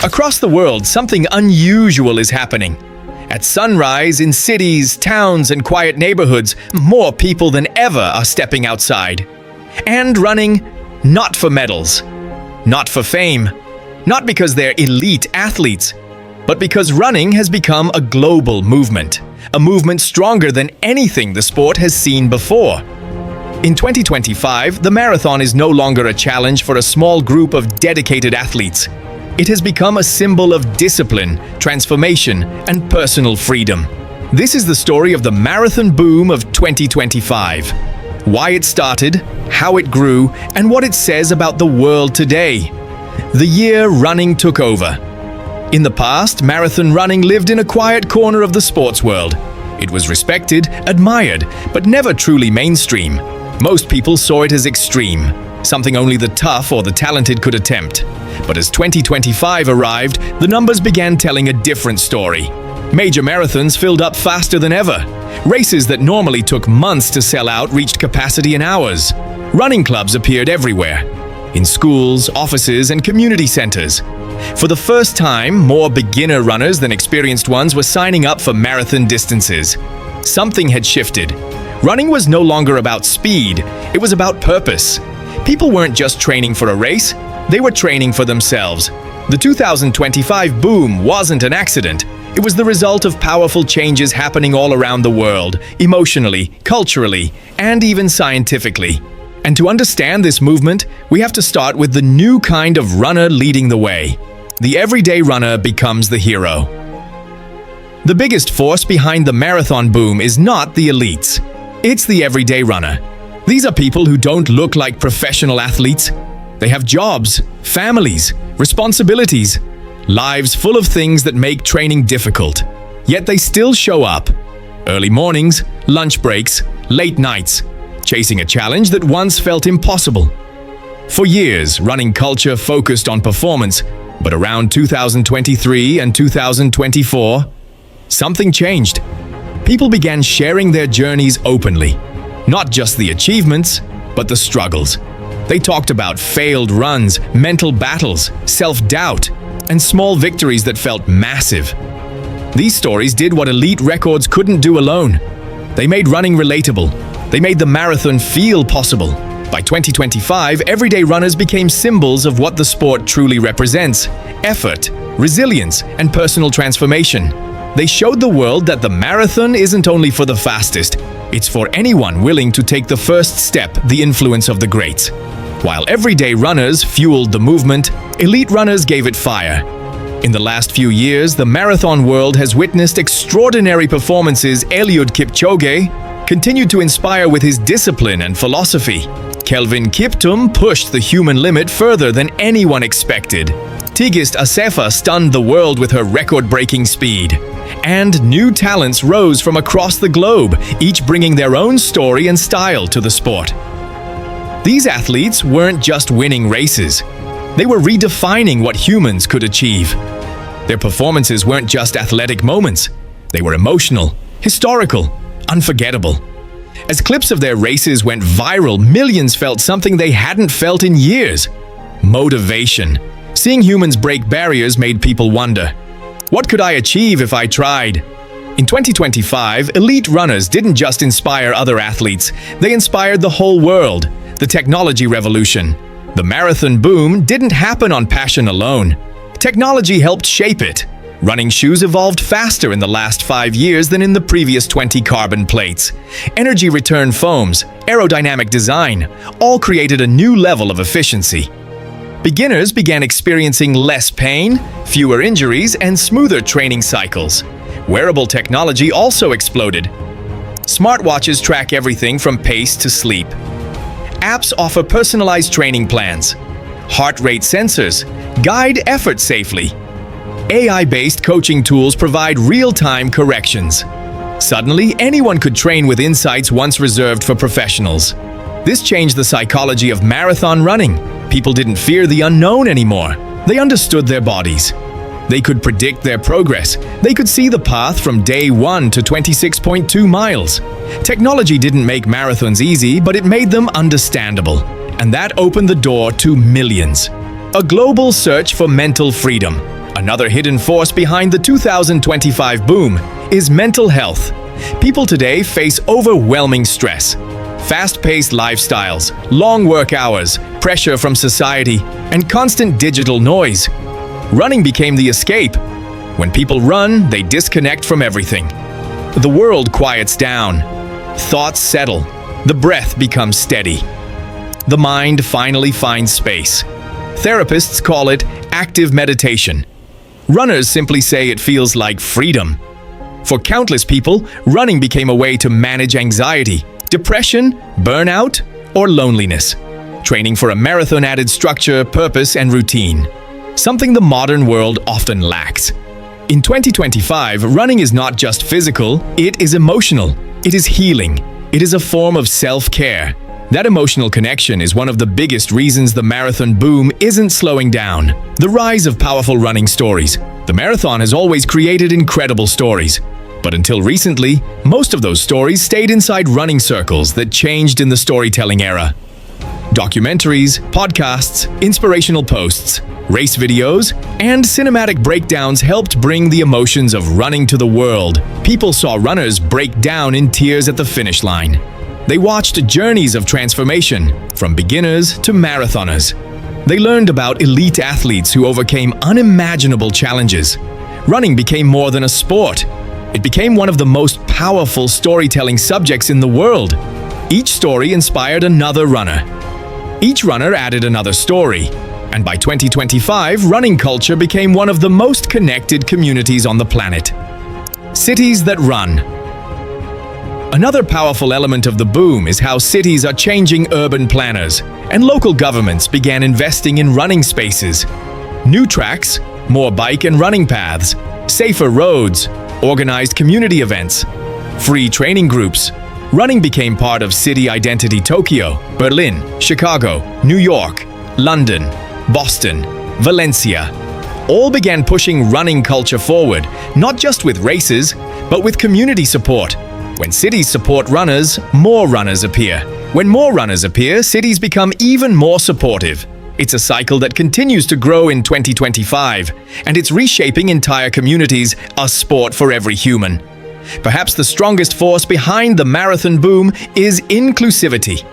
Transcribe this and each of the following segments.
Across the world, something unusual is happening. At sunrise, in cities, towns, and quiet neighborhoods, more people than ever are stepping outside. And running, not for medals, not for fame, not because they're elite athletes, but because running has become a global movement, a movement stronger than anything the sport has seen before. In 2025, the marathon is no longer a challenge for a small group of dedicated athletes. It has become a symbol of discipline, transformation, and personal freedom. This is the story of the marathon boom of 2025. Why it started, how it grew, and what it says about the world today. The year running took over. In the past, marathon running lived in a quiet corner of the sports world. It was respected, admired, but never truly mainstream. Most people saw it as extreme, something only the tough or the talented could attempt. But as 2025 arrived, the numbers began telling a different story. Major marathons filled up faster than ever. Races that normally took months to sell out reached capacity in hours. Running clubs appeared everywhere, in schools, offices, and community centers. For the first time, more beginner runners than experienced ones were signing up for marathon distances. Something had shifted. Running was no longer about speed, it was about purpose. People weren't just training for a race, they were training for themselves. The 2025 boom wasn't an accident. It was the result of powerful changes happening all around the world, emotionally, culturally, and even scientifically. And to understand this movement, we have to start with the new kind of runner leading the way. The everyday runner becomes the hero. The biggest force behind the marathon boom is not the elites. It's the everyday runner. These are people who don't look like professional athletes. They have jobs, families, responsibilities, lives full of things that make training difficult. Yet they still show up. Early mornings, lunch breaks, late nights, chasing a challenge that once felt impossible. For years, running culture focused on performance, but around 2023 and 2024, something changed. People began sharing their journeys openly, not just the achievements, but the struggles. They talked about failed runs, mental battles, self-doubt, and small victories that felt massive. These stories did what elite records couldn't do alone. They made running relatable. They made the marathon feel possible. By 2025, everyday runners became symbols of what the sport truly represents: effort, resilience, and personal transformation. They showed the world that the marathon isn't only for the fastest, it's for anyone willing to take the first step, the influence of the greats. While everyday runners fueled the movement, elite runners gave it fire. In the last few years, the marathon world has witnessed extraordinary performances. Eliud Kipchoge continued to inspire with his discipline and philosophy. Kelvin Kiptum pushed the human limit further than anyone expected. Tigist Assefa stunned the world with her record-breaking speed. And new talents rose from across the globe, each bringing their own story and style to the sport. These athletes weren't just winning races. They were redefining what humans could achieve. Their performances weren't just athletic moments. They were emotional, historical, unforgettable. As clips of their races went viral, millions felt something they hadn't felt in years: motivation. Seeing humans break barriers made people wonder, what could I achieve if I tried? In 2025, elite runners didn't just inspire other athletes, they inspired the whole world. The technology revolution. The marathon boom didn't happen on passion alone. Technology helped shape it. Running shoes evolved faster in the last 5 years than in the previous 20 carbon plates. Energy return foams, aerodynamic design, all created a new level of efficiency. Beginners began experiencing less pain, fewer injuries, and smoother training cycles. Wearable technology also exploded. Smartwatches track everything from pace to sleep. Apps offer personalized training plans. Heart rate sensors guide effort safely. AI-based coaching tools provide real-time corrections. Suddenly, anyone could train with insights once reserved for professionals. This changed the psychology of marathon running. People didn't fear the unknown anymore. They understood their bodies. They could predict their progress. They could see the path from day 1 to 26.2 miles. Technology didn't make marathons easy, but it made them understandable. And that opened the door to millions. A global search for mental freedom. Another hidden force behind the 2025 boom is mental health. People today face overwhelming stress. Fast-paced lifestyles, long work hours, pressure from society, and constant digital noise. Running became the escape. When people run, they disconnect from everything. The world quiets down. Thoughts settle. The breath becomes steady. The mind finally finds space. Therapists call it active meditation. Runners simply say it feels like freedom. For countless people, running became a way to manage anxiety, depression, burnout, or loneliness. Training for a marathon added structure, purpose, and routine, something the modern world often lacks. In 2025, running is not just physical, it is emotional. It is healing. It is a form of self-care. That emotional connection is one of the biggest reasons the marathon boom isn't slowing down. The rise of powerful running stories. The marathon has always created incredible stories. But until recently, most of those stories stayed inside running circles that changed in the storytelling era. Documentaries, podcasts, inspirational posts, race videos, and cinematic breakdowns helped bring the emotions of running to the world. People saw runners break down in tears at the finish line. They watched journeys of transformation, from beginners to marathoners. They learned about elite athletes who overcame unimaginable challenges. Running became more than a sport. It became one of the most powerful storytelling subjects in the world. Each story inspired another runner. Each runner added another story. And by 2025, running culture became one of the most connected communities on the planet. Cities that run. Another powerful element of the boom is how cities are changing. Urban planners and local governments began investing in running spaces. New tracks, more bike and running paths, safer roads, organized community events, free training groups. Running became part of city identity. Tokyo, Berlin, Chicago, New York, London, Boston, Valencia, all began pushing running culture forward, not just with races, but with community support. When cities support runners, more runners appear. When more runners appear, cities become even more supportive. It's a cycle that continues to grow in 2025, and it's reshaping entire communities, a sport for every human. Perhaps the strongest force behind the marathon boom is inclusivity.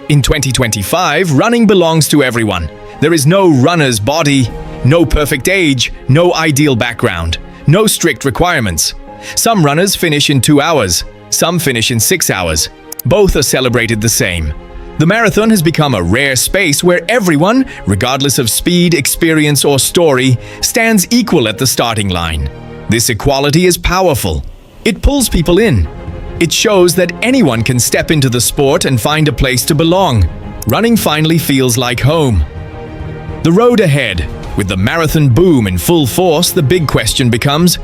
In 2025, running belongs to everyone. There is no runner's body, no perfect age, no ideal background, no strict requirements. Some runners finish in 2 hours, some finish in 6 hours. Both are celebrated the same. The marathon has become a rare space where everyone, regardless of speed, experience, or story, stands equal at the starting line. This equality is powerful. It pulls people in. It shows that anyone can step into the sport and find a place to belong. Running finally feels like home. The road ahead. With the marathon boom in full force, the big question becomes,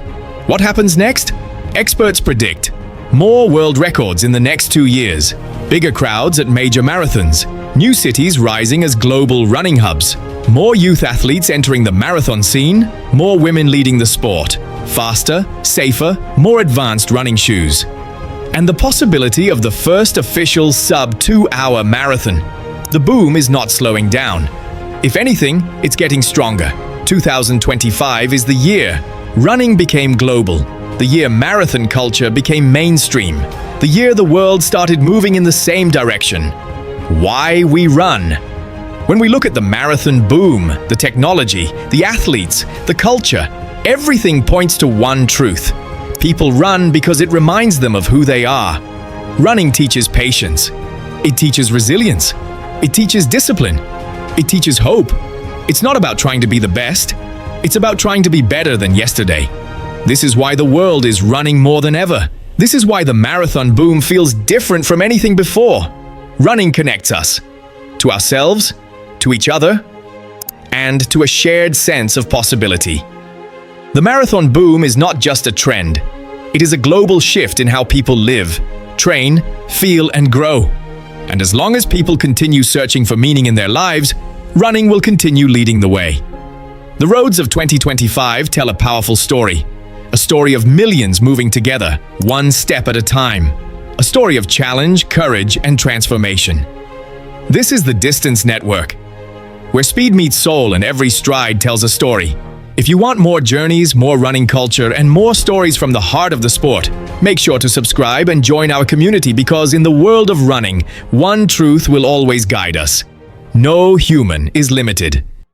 what happens next? Experts predict more world records in the next 2 years, bigger crowds at major marathons, new cities rising as global running hubs, more youth athletes entering the marathon scene, more women leading the sport, faster, safer, more advanced running shoes, and the possibility of the first official sub-2-hour marathon. The boom is not slowing down. If anything, it's getting stronger. 2025 is the year running became global, the year marathon culture became mainstream, the year the world started moving in the same direction. Why we run? When we look at the marathon boom, the technology, the athletes, the culture, everything points to one truth. People run because it reminds them of who they are. Running teaches patience. It teaches resilience. It teaches discipline. It teaches hope. It's not about trying to be the best. It's about trying to be better than yesterday. This is why the world is running more than ever. This is why the marathon boom feels different from anything before. Running connects us to ourselves, to each other, and to a shared sense of possibility. The marathon boom is not just a trend. It is a global shift in how people live, train, feel, and grow. And as long as people continue searching for meaning in their lives, running will continue leading the way. The roads of 2025 tell a powerful story. A story of millions moving together, one step at a time. A story of challenge, courage, and transformation. This is the Distance Network, where speed meets soul and every stride tells a story. If you want more journeys, more running culture, and more stories from the heart of the sport, make sure to subscribe and join our community because in the world of running, one truth will always guide us. No human is limited.